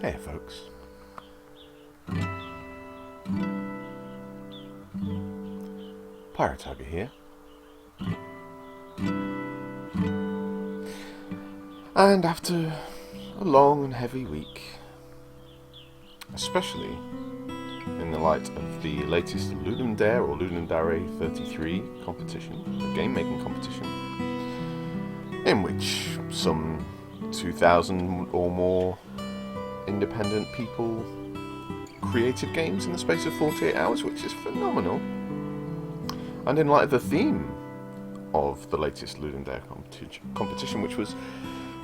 Hey folks. Pirate Tiger here. And after a long and heavy week, especially in the light of the latest Ludum Dare or Ludum Dare 33 competition, a game making competition, in which some 2,000 or more independent people created games in the space of 48 hours, which is phenomenal. And in light of the theme of the latest Ludum Dare competition, which was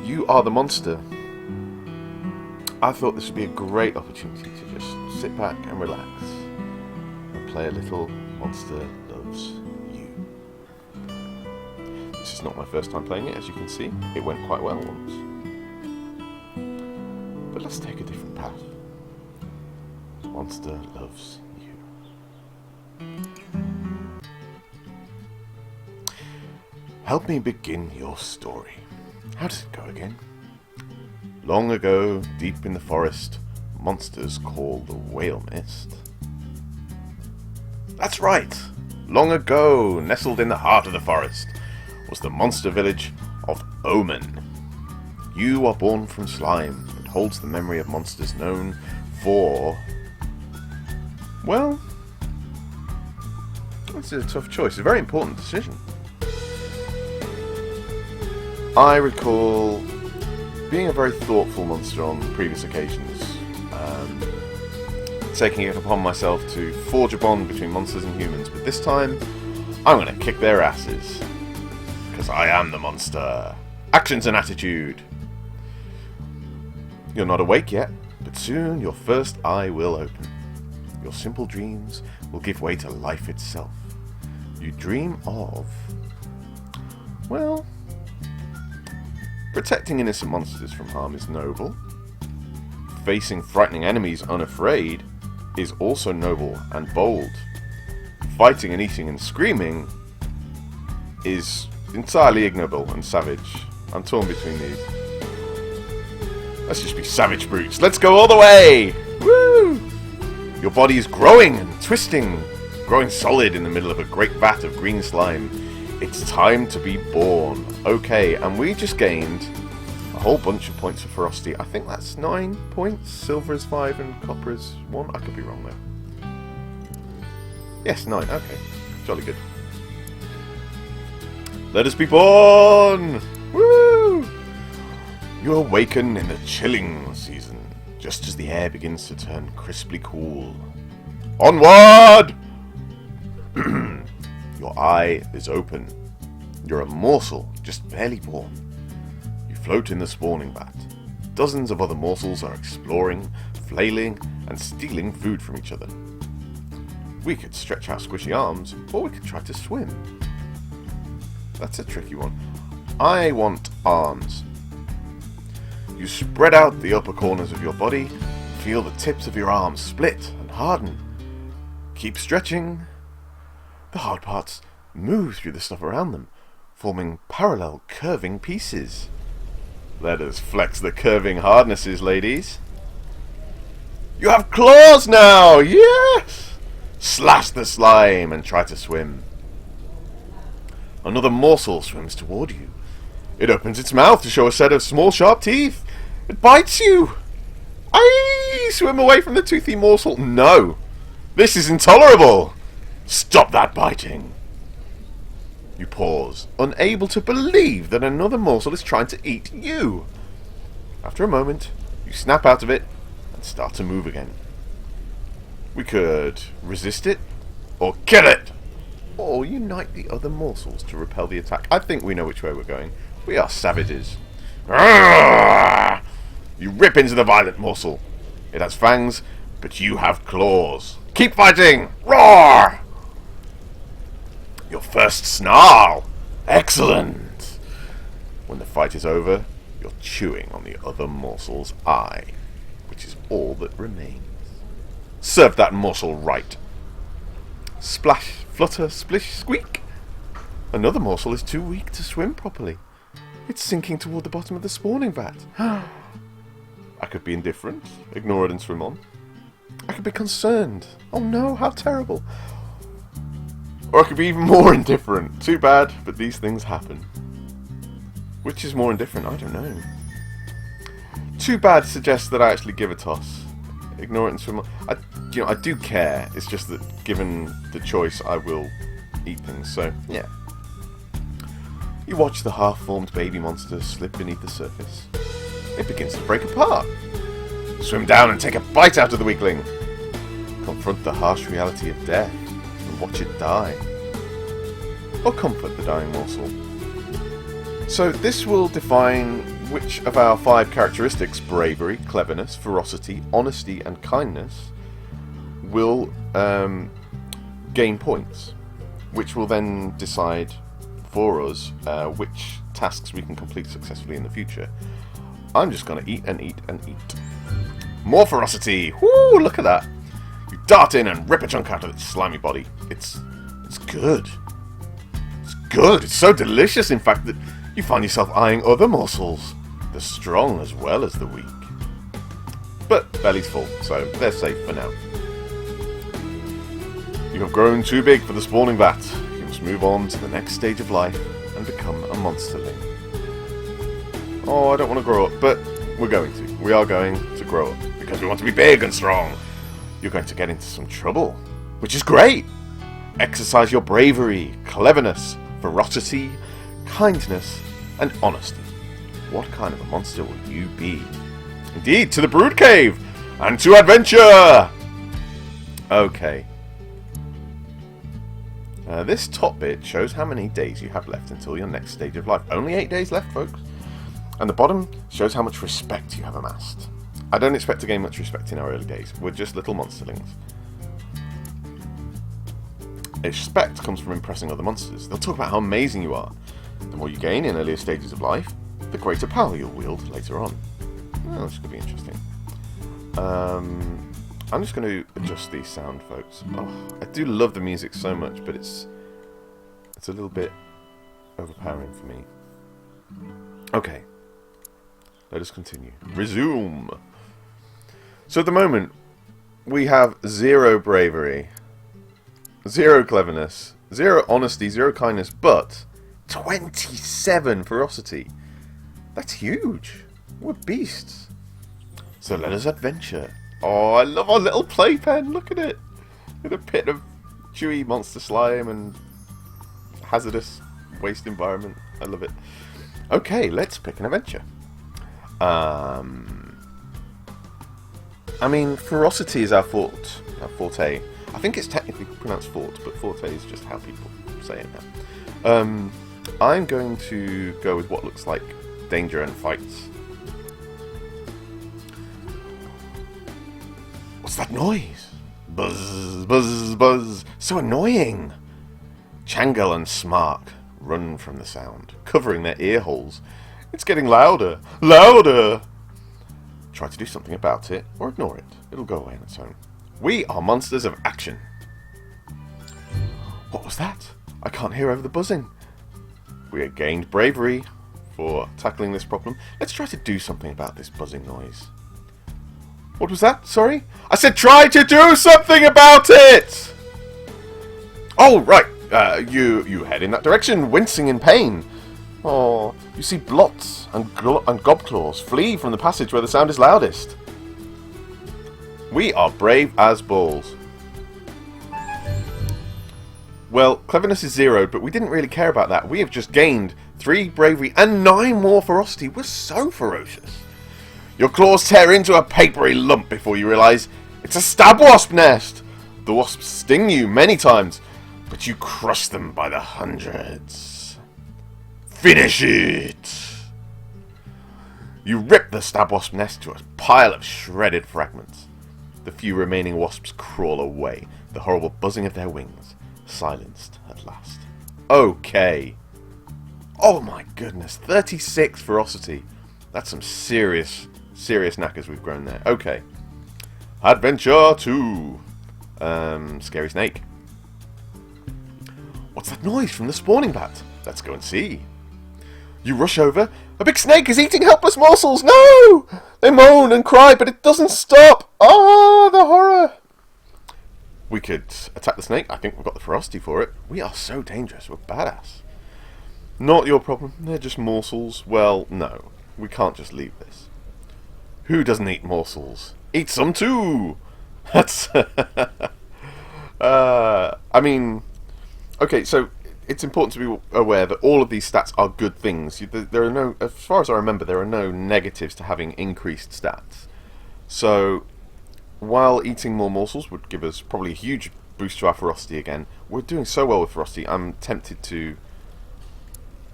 You Are the Monster, I thought this would be a great opportunity to just sit back and relax and play a little Monster Loves You. This is not my first time playing it, as you can see. It went quite well once. But let's take a different path. Monster Loves You. Help me begin your story. How does it go again? Long ago, deep in the forest, monsters called the whale mist. That's right! Long ago, nestled in the heart of the forest, was the monster village of Omen. You are born from slime and holds the memory of monsters known for... Well, that's a tough choice, a very important decision. I recall being a very thoughtful monster on previous occasions, taking it upon myself to forge a bond between monsters and humans, but this time I'm going to kick their asses, because I am the monster. Actions and attitude. You're not awake yet, but soon your first eye will open. Your simple dreams will give way to life itself. You dream of... well... protecting innocent monsters from harm is noble. Facing frightening enemies unafraid is also noble and bold. Fighting and eating and screaming is entirely ignoble and savage. I'm torn between these. Let's just be savage brutes. Let's go all the way! Woo! Your body is growing and twisting, growing solid in the middle of a great vat of green slime. It's time to be born. Okay, and we just gained a whole bunch of points of ferocity. I think that's 9 points. Silver is 5 and copper is 1. I could be wrong there. Yes, 9. Okay. Jolly good. Let us be born! Woo! You awaken in the chilling season, just as the air begins to turn crisply cool. Onward! Your eye is open. You're a morsel, just barely born. You float in the spawning vat. Dozens of other morsels are exploring, flailing, and stealing food from each other. We could stretch our squishy arms, or we could try to swim. That's a tricky one. I want arms. You spread out the upper corners of your body, feel the tips of your arms split and harden. Keep stretching. The hard parts move through the stuff around them, forming parallel curving pieces. Let us flex the curving hardnesses, ladies. You have claws now! Yes! Slash the slime and try to swim. Another morsel swims toward you. It opens its mouth to show a set of small sharp teeth. It bites you! Aye! Swim away from the toothy morsel. No! This is intolerable! Stop that biting! You pause, unable to believe that another morsel is trying to eat you. After a moment, you snap out of it and start to move again. We could resist it, or kill it, or unite the other morsels to repel the attack. I think we know which way we're going. We are savages. Arrgh! You rip into the violent morsel. It has fangs, but you have claws. Keep fighting! Roar! Your first snarl! Excellent! When the fight is over, you're chewing on the other morsel's eye, which is all that remains. Serve that morsel right. Splash, flutter, splish, squeak! Another morsel is too weak to swim properly. It's sinking toward the bottom of the spawning vat. I could be indifferent, ignore it and swim on. I could be concerned. Oh no, how terrible. Or I could be even more indifferent. Too bad, but these things happen. Which is more indifferent? I don't know. Too bad suggests that I actually give a toss. Ignore it and swim on. I do care. It's just that given the choice, I will eat things. So, yeah. You watch the half-formed baby monster slip beneath the surface. It begins to break apart. Swim down and take a bite out of the weakling. Confront the harsh reality of death and watch it die. Or comfort the dying morsel. So this will define which of our 5 characteristics, bravery, cleverness, ferocity, honesty and kindness, will gain points, which will then decide for us which tasks we can complete successfully in the future. I'm just going to eat and eat and eat. More ferocity! Woo! Look at that! You dart in and rip a chunk out of its slimy body. It's good. It's good. It's so delicious, in fact, that you find yourself eyeing other morsels, the strong as well as the weak. But belly's full, so they're safe for now. You have grown too big for the spawning vat. You must move on to the next stage of life and become a monsterling. Oh, I don't want to grow up, but we're going to. We are going to grow up because we want to be big and strong. You're going to get into some trouble, which is great. Exercise your bravery, cleverness, ferocity, kindness, and honesty. What kind of a monster will you be? Indeed, to the brood cave and to adventure! Okay. This top bit shows how many days you have left until your next stage of life. Only 8 days left, folks. And the bottom shows how much respect you have amassed. I don't expect to gain much respect in our early days. We're just little monsterlings. Respect comes from impressing other monsters. They'll talk about how amazing you are. The more you gain in earlier stages of life, the greater power you'll wield later on. Oh, this could be interesting. I'm just going to adjust the sound, folks. Oh, I do love the music so much, but it's a little bit overpowering for me. Okay. Let us continue. Resume. So at the moment, we have 0 bravery, 0 cleverness, 0 honesty, 0 kindness, but 27 ferocity. That's huge. We're beasts. So let us adventure. Oh, I love our little playpen. Look at it. In a pit of chewy monster slime and hazardous waste environment. I love it. Okay, let's pick an adventure. I mean, ferocity is our forte. I think it's technically pronounced fort, but forte is just how people say it now. I'm going to go with what looks like danger and fights. What's that noise? Buzz, buzz, buzz. So annoying. Changal and Smark run from the sound, covering their ear holes. It's getting louder. Louder! Try to do something about it, or ignore it. It'll go away on its own. We are monsters of action. What was that? I can't hear over the buzzing. We have gained bravery for tackling this problem. Let's try to do something about this buzzing noise. What was that? Sorry? I said try to do something about it! Oh, right. You head in that direction, wincing in pain. Oh, you see blots and gobclaws flee from the passage where the sound is loudest. We are brave as balls. Well, cleverness is 0, but we didn't really care about that. We have just gained 3 bravery and 9 more ferocity. We're so ferocious. Your claws tear into a papery lump before you realise it's a stab wasp nest. The wasps sting you many times, but you crush them by the hundreds. Finish it! You rip the stab wasp nest to a pile of shredded fragments. The few remaining wasps crawl away, the horrible buzzing of their wings silenced at last. Okay. Oh my goodness, 36 ferocity. That's some serious knackers we've grown there. Okay. Adventure 2. Scary snake. What's that noise from the spawning vat? Let's go and see. You rush over. A big snake is eating helpless morsels. No! They moan and cry, but it doesn't stop. Oh, the horror. We could attack the snake. I think we've got the ferocity for it. We are so dangerous. We're badass. Not your problem. They're just morsels. Well, no. We can't just leave this. Who doesn't eat morsels? Eat some too! That's... I mean... Okay, so it's important to be aware that all of these stats are good things. There are no... As far as I remember, there are no negatives to having increased stats. So, while eating more morsels would give us probably a huge boost to our ferocity again, we're doing so well with ferocity, I'm tempted to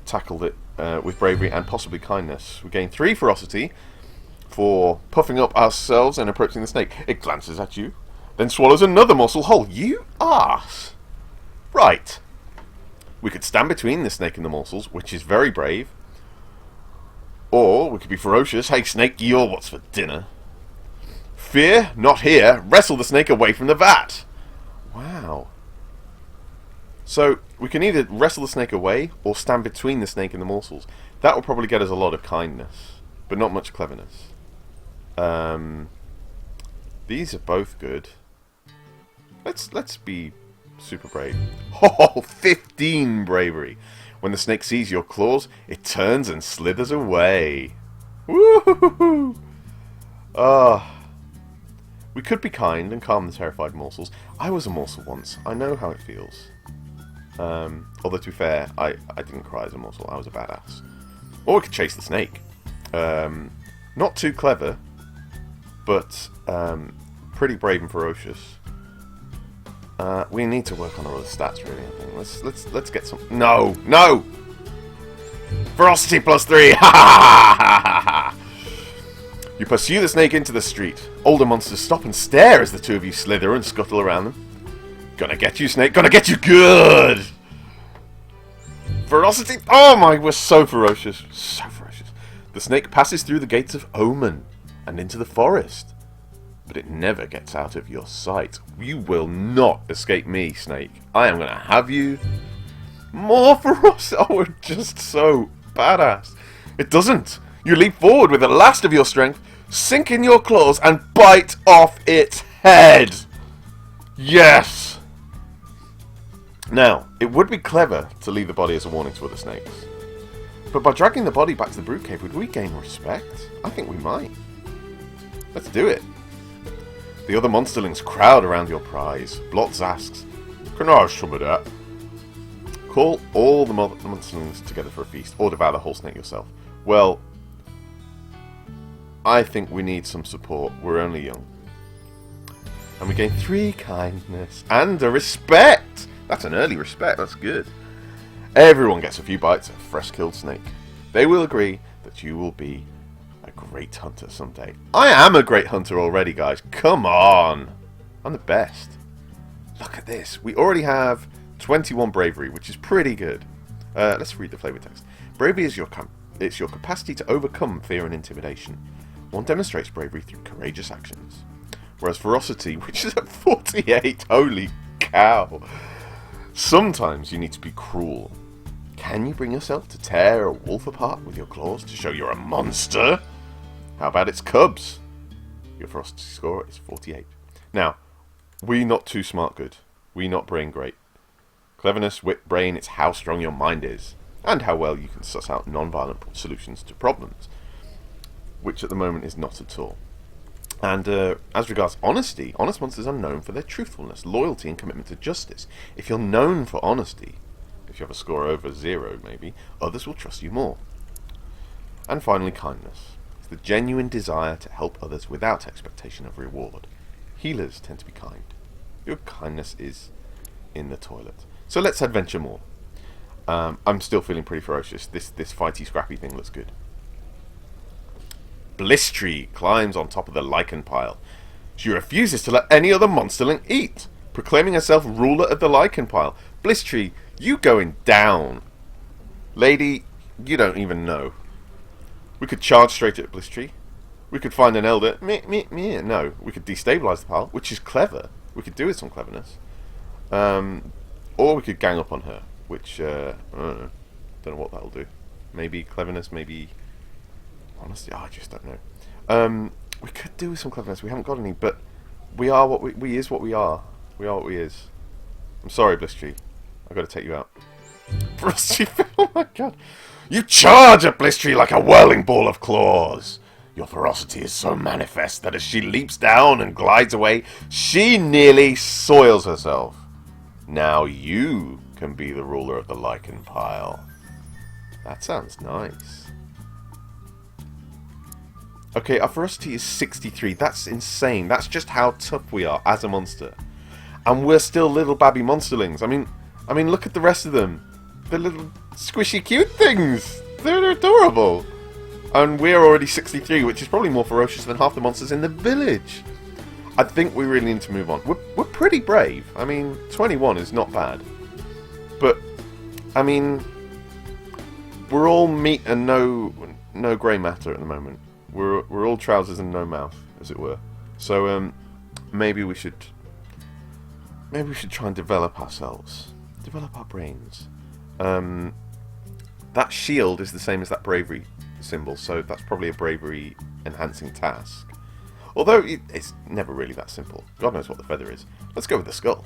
tackle it with bravery and possibly kindness. We gain 3 ferocity for puffing up ourselves and approaching the snake. It glances at you, then swallows another morsel whole. You arse! Right. We could stand between the snake and the morsels, which is very brave. Or we could be ferocious. Hey snake, you're what's for dinner. Fear, not here. Wrestle the snake away from the vat. Wow. So, we can either wrestle the snake away, or stand between the snake and the morsels. That will probably get us a lot of kindness, but not much cleverness. These are both good. Let's be super brave. Oh, 15 bravery. When the snake sees your claws, it turns and slithers away. Woo-hoo-hoo-hoo. We could be kind and calm the terrified morsels. I was a morsel once. I know how it feels. Although to be fair, I didn't cry as a morsel. I was a badass. Or we could chase the snake. Not too clever, but pretty brave and ferocious. We need to work on our other stats, really. I think. Let's get some. No. Ferocity +3. Ha ha ha ha! You pursue the snake into the street. Older monsters stop and stare as the two of you slither and scuttle around them. Gonna get you, snake. Gonna get you good! Ferocity. Oh my, we're so ferocious. So ferocious. The snake passes through the gates of Omen and into the forest. But it never gets out of your sight. You will not escape me, snake. I am gonna have you. More ferocity. Oh, we're just so badass. It doesn't. You leap forward with the last of your strength, sink in your claws, and bite off its head. Yes! Now, it would be clever to leave the body as a warning to other snakes. But by dragging the body back to the brute cave, would we gain respect? I think we might. Let's do it. The other monsterlings crowd around your prize. Blotz asks, "Can I have some of that?" Call all the monsterlings together for a feast, or devour the whole snake yourself. Well, I think we need some support. We're only young. And we gain 3 kindness and a respect. That's an early respect. That's good. Everyone gets a few bites of fresh-killed snake. They will agree that you will be a great hunter someday. I am a great hunter already, guys. Come on. I'm the best. Look at this. We already have 21 bravery, which is pretty good. Let's read the flavor text. Bravery is it's your capacity to overcome fear and intimidation. One demonstrates bravery through courageous actions. Whereas ferocity, which is at 48, holy cow. Sometimes you need to be cruel. Can you bring yourself to tear a wolf apart with your claws to show you're a monster? How about its cubs? Your ferocity score is 48. Now, we not too smart good. We not brain great. Cleverness, wit, brain, it's how strong your mind is. And how well you can suss out non-violent solutions to problems. Which at the moment is not at all. And as regards honesty, honest monsters are known for their truthfulness, loyalty and commitment to justice. If you're known for honesty, if you have a score over 0 maybe, others will trust you more. And finally, kindness. It's the genuine desire to help others without expectation of reward. Healers tend to be kind. Your kindness is in the toilet. So let's adventure more. I'm still feeling pretty ferocious. This fighty scrappy thing looks good. Blistree climbs on top of the lichen pile. She refuses to let any other monsterling eat, proclaiming herself ruler of the lichen pile. Blistree, you going down. Lady, you don't even know. We could charge straight at Blistree. We could find an elder. No, we could destabilize the pile, which is clever. We could do with some cleverness. Or we could gang up on her, which, I don't know what that'll do. Maybe cleverness, maybe honesty, I just don't know. We could do with some cleverness. We haven't got any, but we are what we is what we are. We are what we is. I'm sorry, Blistery. I've got to take you out. Frosty, oh my god. You charge at Blistery like a whirling ball of claws. Your ferocity is so manifest that as she leaps down and glides away, she nearly soils herself. Now you can be the ruler of the lichen pile. That sounds nice. Okay, our ferocity is 63. That's insane. That's just how tough we are as a monster. And we're still little babby monsterlings. I mean, look at the rest of them. They're little squishy cute things. They're adorable. And we're already 63, which is probably more ferocious than half the monsters in the village. I think we really need to move on. We're pretty brave. I mean, 21 is not bad. But, I mean, we're all meat and no grey matter at the moment. We're all trousers and no mouth, as it were. So, maybe we should try and develop ourselves. Develop our brains. That shield is the same as that bravery symbol, so that's probably a bravery enhancing task. Although it's never really that simple. God knows what the feather is. Let's go with the skull.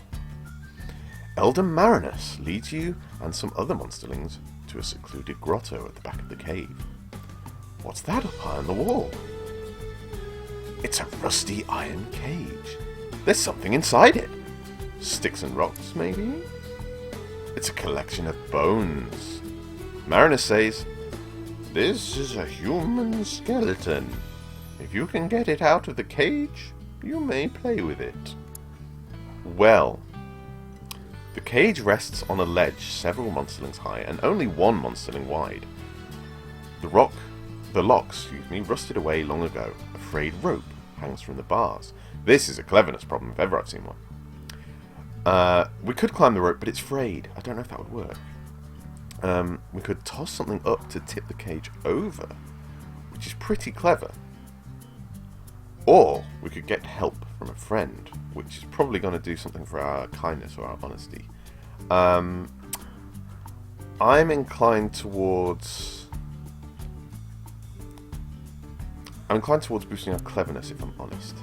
Elder Marinus leads you and some other monsterlings to a secluded grotto at the back of the cave. What's that up high on the wall? It's a rusty iron cage. There's something inside it. Sticks and rocks, maybe? It's a collection of bones. Marinus says, "This is a human skeleton. If you can get it out of the cage, you may play with it." Well, the cage rests on a ledge several monsterlings high and only one monsterling wide. The locks, rusted away long ago. A frayed rope hangs from the bars. This is a cleverness problem if ever I've seen one. We could climb the rope, but it's frayed. I don't know if that would work. We could toss something up to tip the cage over, which is pretty clever. Or we could get help from a friend, which is probably going to do something for our kindness or our honesty. I'm inclined towards boosting our cleverness, if I'm honest.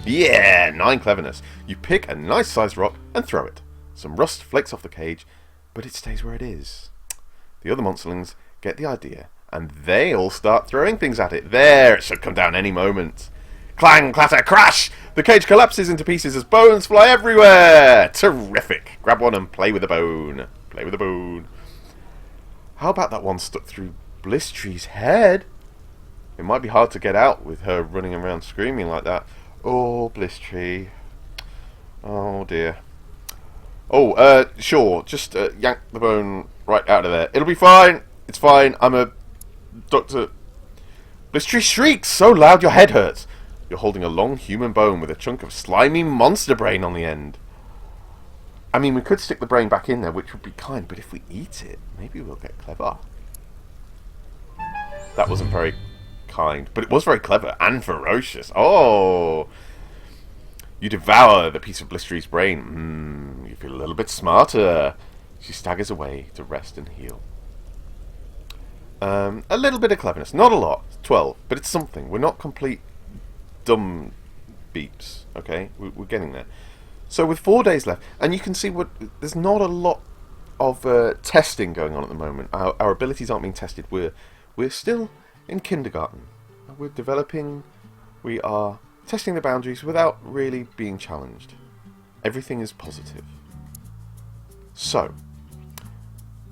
Yeah, 9 cleverness. You pick a nice sized rock and throw it. Some rust flakes off the cage, but it stays where it is. The other monsterlings get the idea, and they all start throwing things at it. There, it should come down any moment. Clang, clatter, crash! The cage collapses into pieces as bones fly everywhere! Terrific! Grab one and play with the bone. Play with the bone. How about that one stuck through Blistry's head? It might be hard to get out with her running around screaming like that. Oh, Blistry. Oh, dear. Oh, sure. Just yank the bone right out of there. It'll be fine. It's fine. I'm a doctor. Blistry shrieks so loud your head hurts. You're holding a long human bone with a chunk of slimy monster brain on the end. I mean, we could stick the brain back in there, which would be kind, but if we eat it, maybe we'll get clever. That wasn't very kind, but it was very clever and ferocious. Oh! You devour the piece of Blistry's brain. You feel a little bit smarter. She staggers away to rest and heal. A little bit of cleverness. Not a lot. 12. But it's something. We're not complete dumb beeps. Okay? We're getting there. So with 4 days left, and you can see there's not a lot of testing going on at the moment. Our abilities aren't being tested. We're still in kindergarten. We're developing. We are testing the boundaries without really being challenged. Everything is positive. So,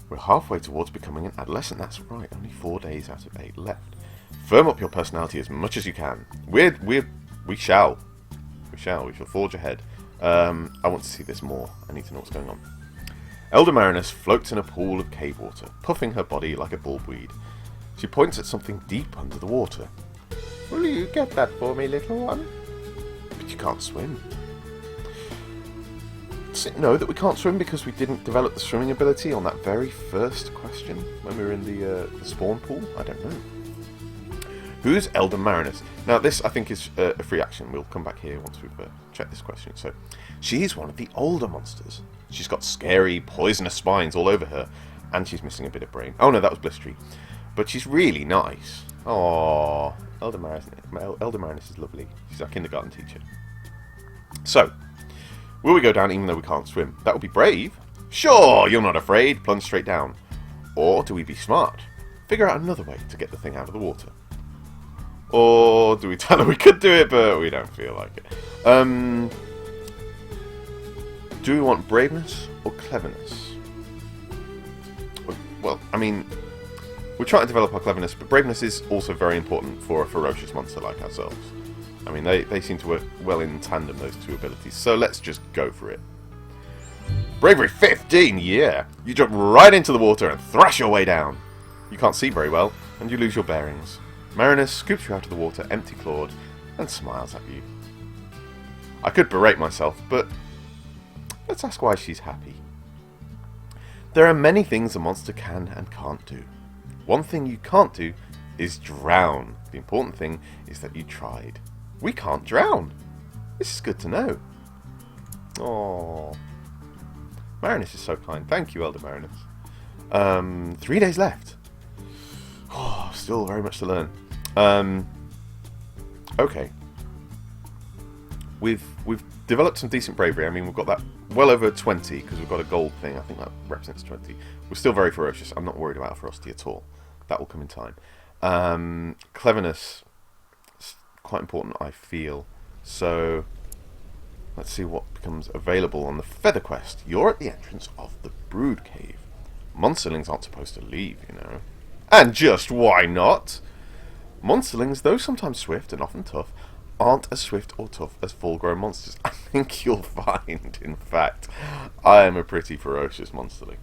we're halfway towards becoming an adolescent. That's right, only 4 days out of 8 left. Firm up your personality as much as you can. We shall forge ahead. I want to see this more. I need to know what's going on. Elder Marinus floats in a pool of cave water, puffing her body like a bulbweed. She points at something deep under the water. Will you get that for me, little one? But you can't swim. Does it know that we can't swim because we didn't develop the swimming ability on that very first question when we were in the spawn pool? I don't know. Who's Elder Marinus? Now this, I think, is a free action. We'll come back here once we've checked this question. So, she's one of the older monsters. She's got scary, poisonous spines all over her, and she's missing a bit of brain. Oh no, that was Blistery. But she's really nice. Aww, Elder Marinus is lovely. She's our kindergarten teacher. So, will we go down even though we can't swim? That would be brave. Sure, you're not afraid. Plunge straight down. Or do we be smart? Figure out another way to get the thing out of the water. Or do we tell her we could do it, but we don't feel like it? Do we want braveness or cleverness? Well, I mean, we're trying to develop our cleverness, but braveness is also very important for a ferocious monster like ourselves. I mean, they seem to work well in tandem, those two abilities, so let's just go for it. Bravery 15, yeah! You jump right into the water and thrash your way down. You can't see very well, and you lose your bearings. Marinus scoops you out of the water, empty-clawed, and smiles at you. I could berate myself, but let's ask why she's happy. There are many things a monster can and can't do. One thing you can't do is drown. The important thing is that you tried. We can't drown. This is good to know. Aww. Marinus is so kind. Thank you, Elder Marinus. 3 days left. Oh, still very much to learn. Okay. We've developed some decent bravery. I mean, we've got that well over 20 because we've got a gold thing. I think that represents 20. We're still very ferocious. I'm not worried about ferocity at all. That will come in time. Cleverness is quite important, I feel. So let's see what becomes available on the Feather Quest. You're at the entrance of the Brood Cave. Monsterlings aren't supposed to leave, you know. And just why not? Monsterlings, though sometimes swift and often tough, aren't as swift or tough as full-grown monsters. I think you'll find, in fact, I am a pretty ferocious monsterling.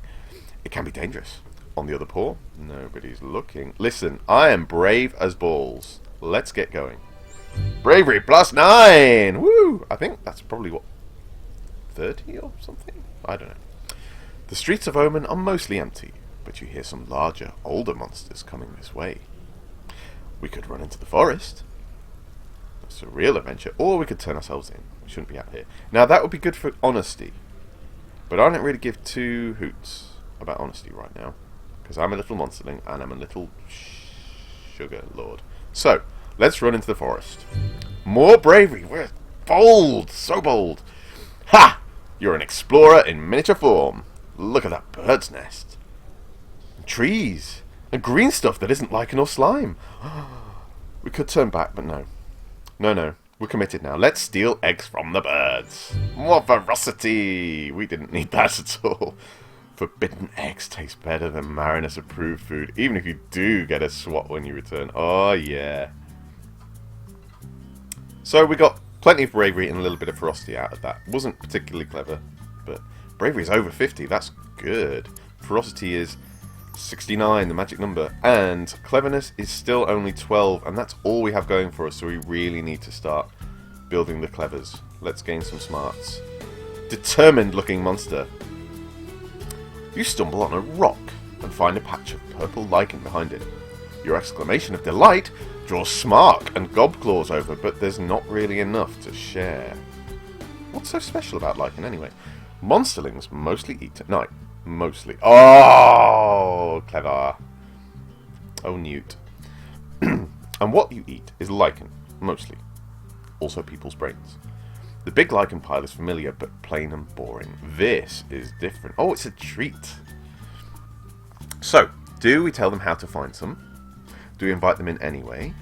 It can be dangerous. On the other paw, nobody's looking. Listen, I am brave as balls. Let's get going. Bravery +9! Woo! I think that's probably, what, 30 or something? I don't know. The streets of Omen are mostly empty, but you hear some larger, older monsters coming this way. We could run into the forest. That's a real adventure. Or we could turn ourselves in. We shouldn't be out here. Now, that would be good for honesty. But I don't really give two hoots about honesty right now. Because I'm a little monsterling and I'm a little sugar lord. So, let's run into the forest. More bravery. We're bold. So bold. Ha! You're an explorer in miniature form. Look at that bird's nest. Trees. And green stuff that isn't lichen or slime. We could turn back, but no. No. We're committed now. Let's steal eggs from the birds. More ferocity. We didn't need that at all. Forbidden eggs taste better than Marinus-approved food, even if you do get a swat when you return. Oh, yeah. So we got plenty of bravery and a little bit of ferocity out of that. Wasn't particularly clever, but bravery is over 50. That's good. Ferocity is 69, the magic number. And cleverness is still only 12, and that's all we have going for us, so we really need to start building the clevers. Let's gain some smarts. Determined-looking monster. You stumble on a rock and find a patch of purple lichen behind it. Your exclamation of delight draws Smark and Gobclaws over, but there's not really enough to share. What's so special about lichen anyway? Monsterlings mostly eat at night. Mostly. Oh, clever. Oh, Newt. And what you eat is lichen, mostly. Also people's brains. The big lichen pile is familiar, but plain and boring. This is different. Oh, it's a treat. So, do we tell them how to find some? Do we invite them in anyway?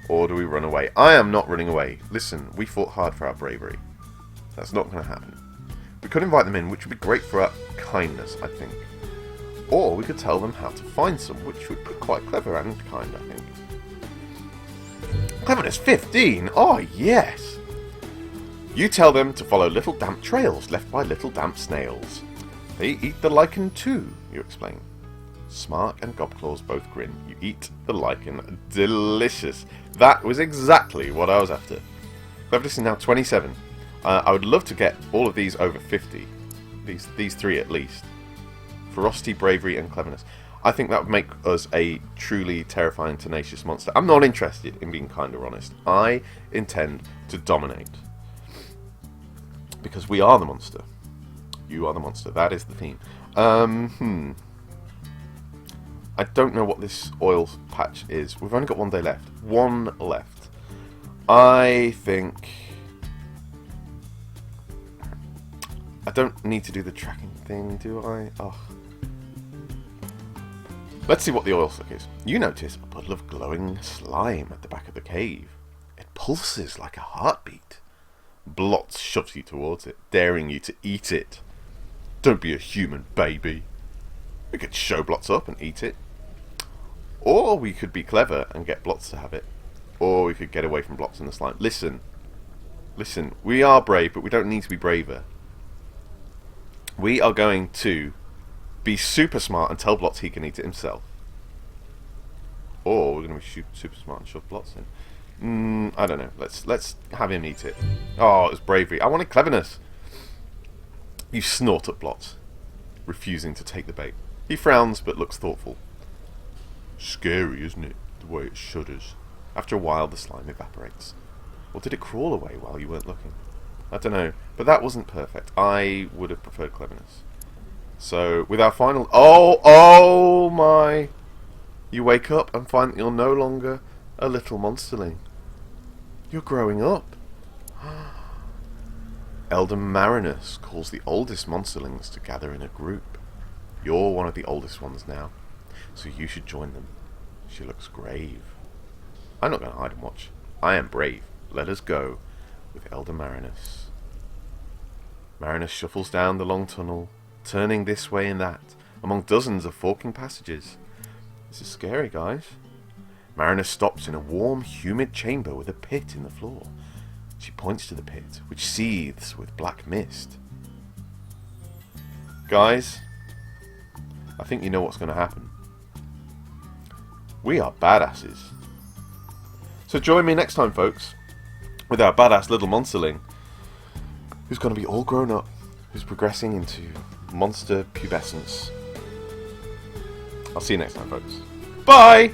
Or do we run away? I am not running away. Listen, we fought hard for our bravery. That's not going to happen. We could invite them in, which would be great for our kindness, I think. Or we could tell them how to find some, which would be quite clever and kind, I think. Cleverness 15! Oh, yes! You tell them to follow little damp trails left by little damp snails. They eat the lichen too, you explain. Smark and Gobclaws both grin. You eat the lichen. Delicious. That was exactly what I was after. Cleverness is now 27. I would love to get all of these over 50. These three at least. Ferocity, bravery, and cleverness. I think that would make us a truly terrifying, tenacious monster. I'm not interested in being kind or honest. I intend to dominate. Because we are the monster. You are the monster. That is the theme. I don't know what this oil patch is. We've only got 1 day left. 1 left. I think... I don't need to do the tracking thing, do I? Oh. Let's see what the oil slick is. You notice a puddle of glowing slime at the back of the cave. It pulses like a heartbeat. Blotz shoves you towards it, daring you to eat it. Don't be a human, baby. We could show Blotz up and eat it. Or we could be clever and get Blotz to have it. Or we could get away from Blotz and the slime. Listen. Listen. We are brave, but we don't need to be braver. We are going to be super smart and tell Blotz he can eat it himself. Or we're going to be super smart and shove Blotz in. I don't know. Let's have him eat it. Oh, it was bravery. I wanted cleverness. You snort at Blotz, refusing to take the bait. He frowns but looks thoughtful. Scary, isn't it? The way it shudders. After a while, the slime evaporates. Or did it crawl away while you weren't looking? I don't know. But that wasn't perfect. I would have preferred cleverness. So, with our final... Oh my! You wake up and find that you're no longer a little monsterling. You're growing up. Elder Marinus calls the oldest monsterlings to gather in a group. You're one of the oldest ones now, so you should join them. She looks grave. I'm not going to hide and watch. I am brave. Let us go with Elder Marinus. Marinus shuffles down the long tunnel, turning this way and that, among dozens of forking passages. This is scary, guys. Marinus stops in a warm, humid chamber with a pit in the floor. She points to the pit, which seethes with black mist. Guys, I think you know what's going to happen. We are badasses. So join me next time, folks, with our badass little monsterling, who's going to be all grown up, who's progressing into monster pubescence. I'll see you next time, folks. Bye!